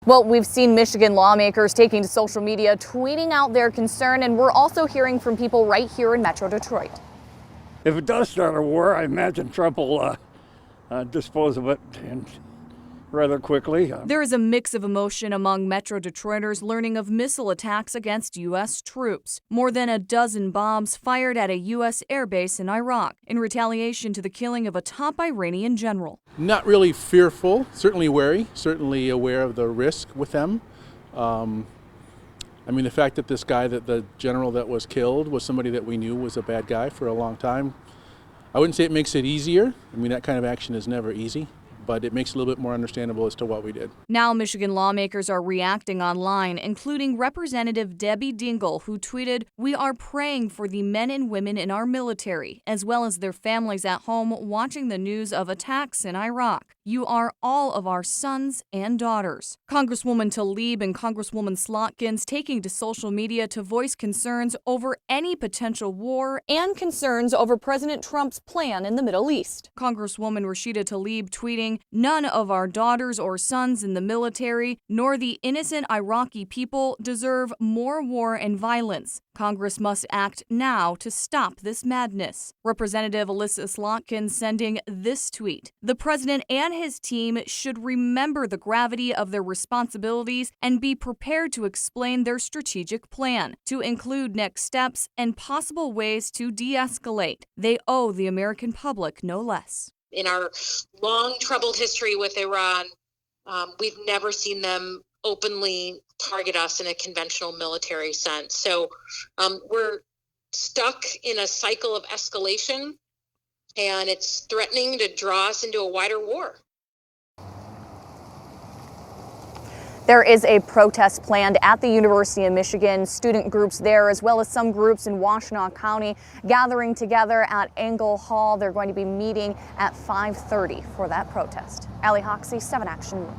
Well, we've seen Michigan lawmakers taking to social media, tweeting out their concern, and we're also hearing from people right here in Metro Detroit. If it does start a war, I imagine Trump will dispose of it rather quickly. There is a mix of emotion among Metro Detroiters learning of missile attacks against U.S. troops. More than a dozen bombs fired at a U.S. airbase in Iraq in retaliation to the killing of a top Iranian general. Not really fearful, certainly wary, certainly aware of the risk with them. I mean, the fact that this guy, that the general that was killed, was somebody that we knew was a bad guy for a long time, I wouldn't say it makes it easier. I mean, that kind of action is never easy, but it makes it a little bit more understandable as to what we did. Now Michigan lawmakers are reacting online, including Representative Debbie Dingell, who tweeted, "We are praying for the men and women in our military, as well as their families at home watching the news of attacks in Iraq. You are all of our sons and daughters." Congresswoman Tlaib and Congresswoman Slotkins taking to social media to voice concerns over any potential war and concerns over President Trump's plan in the Middle East. Congresswoman Rashida Tlaib tweeting, "None of our daughters or sons in the military, nor the innocent Iraqi people, deserve more war and violence. Congress must act now to stop this madness." Representative Alyssa Slotkins sending this tweet, "The president and his team should remember the gravity of their responsibilities and be prepared to explain their strategic plan, to include next steps and possible ways to de-escalate. They owe the American public no less." In our long troubled history with Iran, we've never seen them openly target us in a conventional military sense. So we're stuck in a cycle of escalation, and it's threatening to draw us into a wider war. There is a protest planned at the University of Michigan. Student groups there, as well as some groups in Washtenaw County, gathering together at Engel Hall. They're going to be meeting at 5:30 for that protest. Allie Hoxie, 7 Action.